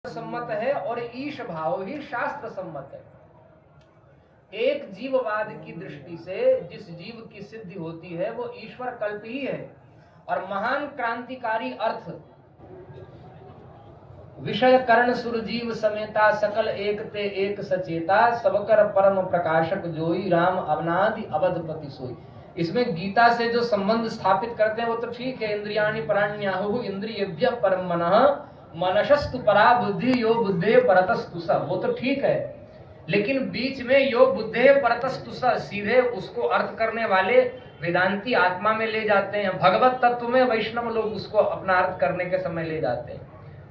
सम्मत है और ईश भाव ही शास्त्र सम्मत है। एक जीववाद की दृष्टि से जिस जीव की सिद्धि होती है वो ईश्वर कल्प ही है और महान क्रांतिकारी अर्थ विषय कर्ण सुरजीव समेता सकल एक ते एक सचेता सबकर परम प्रकाशक जोई राम अवनादि अवधपति सोई। इसमें गीता से जो संबंध स्थापित करते हैं वो तो ठीक है। इंद्रियाणि पराण्याहुः इंद्रियेभ्य परम मनः मनशस्तु परा बुद्धि यो बुद्धे परतस्तु स, वो तो ठीक है। लेकिन बीच में यो बुद्धे परतस्तु स सीधे उसको अर्थ करने वाले वेदांती आत्मा में ले जाते हैं। भगवत तत्व में वैष्णव लोग उसको अपना अर्थ करने के समय ले जाते हैं।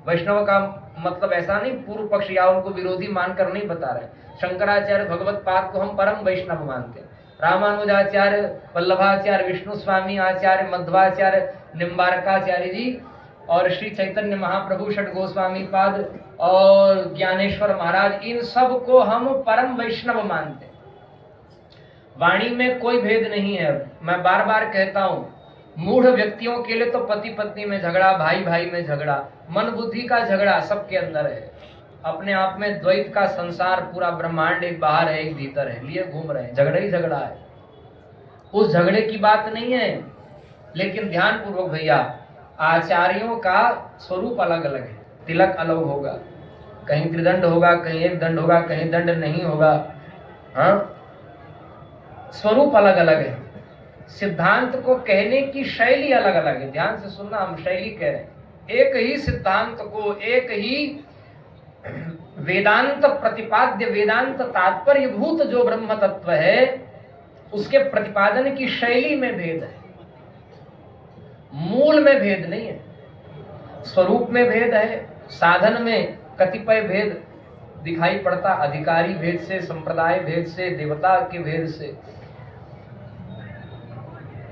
वैष्णव का मतलब ऐसा नहीं पूर्व पक्ष या उनको विरोधी मानकर नहीं बता रहे। शंकराचार्य भगवत पाद को हम परम वैष्णव मानते हैं। रामानुजाचार्य, वल्लभाचार्य, विष्णु स्वामी आचार्य, मध्वाचार्य, निम्बारकाचार्य जी और श्री चैतन्य महाप्रभु षट गोस्वामी पाद और ज्ञानेश्वर महाराज, इन सब को हम परम वैष्णव मानते हैं। वाणी में कोई भेद नहीं है। मैं बार बार कहता हूं, मूढ़ व्यक्तियों के लिए तो पति पत्नी में झगड़ा, भाई भाई में झगड़ा, मन बुद्धि का झगड़ा सबके अंदर है। अपने आप में द्वैत का संसार, पूरा ब्रह्मांड एक बाहर है एक भीतर है, लिए घूम रहे हैं, झगड़ा ही झगड़ा है। उस झगड़े की बात नहीं है। लेकिन ध्यान पूर्वक भैया, आचार्यों का स्वरूप अलग अलग है। तिलक अलग होगा, कहीं त्रिदंड होगा, कहीं एक दंड होगा, कहीं दंड नहीं होगा। हाँ, स्वरूप अलग अलग है। सिद्धांत को कहने की शैली अलग अलग है। ध्यान से सुनना, हम शैली कह रहे हैं। एक ही सिद्धांत को, एक ही वेदांत प्रतिपाद्य, वेदांत तात्पर्यभूत जो ब्रह्म तत्व है उसके प्रतिपादन की शैली में भेद है, मूल में भेद नहीं है। स्वरूप में भेद है, साधन में कतिपय भेद दिखाई पड़ता, अधिकारी भेद से, संप्रदाय भेद से, देवता के भेद से।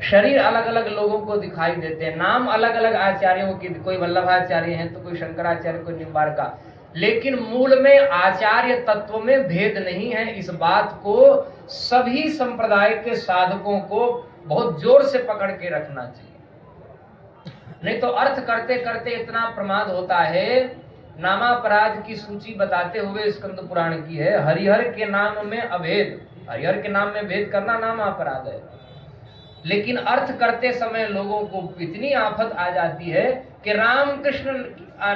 शरीर अलग अलग लोगों को दिखाई देते हैं, नाम अलग अलग आचार्यों की, कोई वल्लभाचार्य हैं तो कोई शंकराचार्य, कोई निम्बारका, लेकिन मूल में आचार्य तत्व में भेद नहीं है। इस बात को सभी संप्रदाय के साधकों को बहुत जोर से पकड़ के रखना चाहिए, नहीं तो अर्थ करते करते इतना प्रमाद होता है। नामापराध की सूची बताते हुए स्कंद पुराण की है, हरिहर के नाम में अभेद, हरिहर के नाम में भेद करना नामापराध है। लेकिन अर्थ करते समय लोगों को इतनी आफत आ जाती है कि राम कृष्ण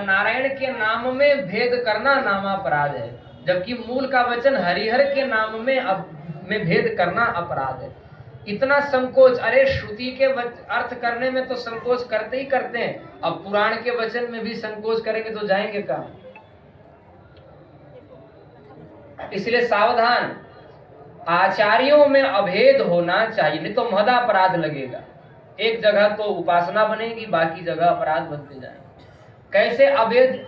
नारायण के नाम में भेद करना नामापराध है, जबकि मूल का वचन हरिहर के नाम में भेद करना अपराध है। इतना संकोच, अरे श्रुति के अर्थ करने में तो संकोच करते ही करते हैं, अब पुराण के वचन में भी संकोच करेंगे तो जाएंगे कहां। इसलिए सावधान, आचार्यों में अभेद होना चाहिए, नहीं तो महदापराध लगेगा। एक जगह तो उपासना बनेगी, बाकी जगह अपराध बनते जाएंगे। कैसे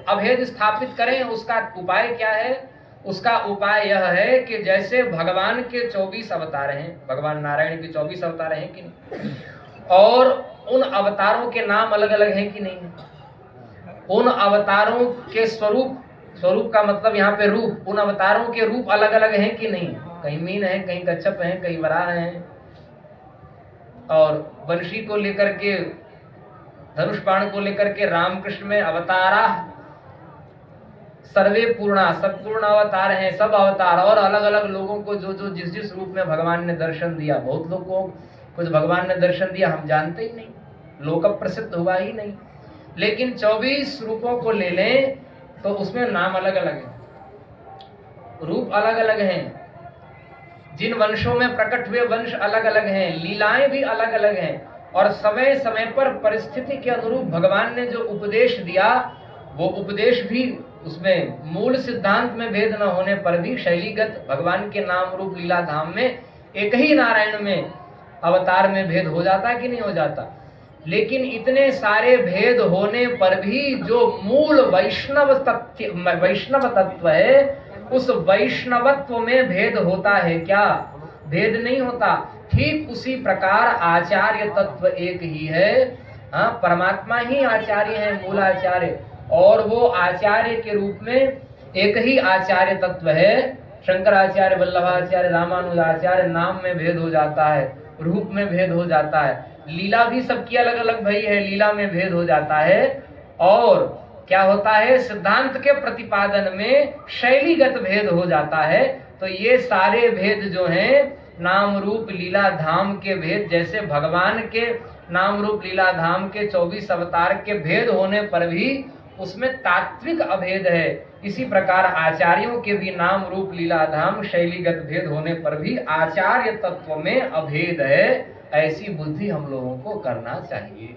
अभेद स्थापित करें, उसका उपाय क्या है? उसका उपाय यह है कि जैसे भगवान के 24 अवतार हैं, भगवान नारायण के 24 अवतार हैं कि नहीं, और उन अवतारों के नाम अलग अलग हैं कि नहीं, उन अवतारों के स्वरूप का मतलब यहाँ पे रूप, उन अवतारों के रूप अलग अलग हैं कि नहीं, कहीं मीन है, कहीं कच्छप है, कहीं वराह है, और वंशी को लेकर के, धनुष बाण को लेकर के रामकृष्ण में अवतारा सर्वे पूर्णा, सब पूर्ण अवतार हैं, सब अवतार, और अलग अलग लोगों को जो जो जिस जिस रूप में भगवान ने दर्शन दिया। बहुत लोगों को कुछ भगवान ने दर्शन दिया हम जानते ही नहीं, लोक प्रसिद्ध हुआ ही नहीं। लेकिन 24 रूपों को ले लें तो उसमें नाम अलग अलग है, रूप अलग अलग हैं, जिन वंशों में प्रकट हुए वंश अलग अलग हैं, लीलाएं भी अलग अलग हैं, और समय समय पर परिस्थिति के अनुरूप भगवान ने जो उपदेश दिया वो उपदेश भी, उसमें मूल सिद्धांत में भेद न होने पर भी शैलीगत भगवान के नाम रूप लीला धाम में एक ही नारायण में अवतार में भेद हो जाता है कि नहीं हो जाता। लेकिन इतने सारे भेद होने पर भी जो मूल वैष्णव तत्व है, उस वैष्णवत्व में भेद होता है क्या? भेद नहीं होता। ठीक उसी प्रकार आचार्य तत्व एक ही है। हाँ, परमात्मा ही आचार्य है, मूल आचार्य, और वो आचार्य के रूप में एक ही आचार्य तत्व है। शंकराचार्य, वल्लभाचार्य, रामानुजाचार्य, नाम में भेद हो जाता है, रूप में भेद हो जाता है, लीला भी सबकी अलग अलग भई है, लीला में भेद हो जाता है, और क्या होता है, सिद्धांत के प्रतिपादन में शैलीगत भेद हो जाता है। तो ये सारे भेद जो हैं नाम रूप लीला धाम के भेद, जैसे भगवान के नाम रूप लीला धाम के 24 अवतार के भेद होने पर भी उसमें तात्विक अभेद है, इसी प्रकार आचार्यों के भी नाम रूप लीला धाम शैलीगत भेद होने पर भी आचार्य तत्व में अभेद है। ऐसी बुद्धि हम लोगों को करना चाहिए।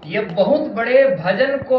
ये बहुत बड़े भजन को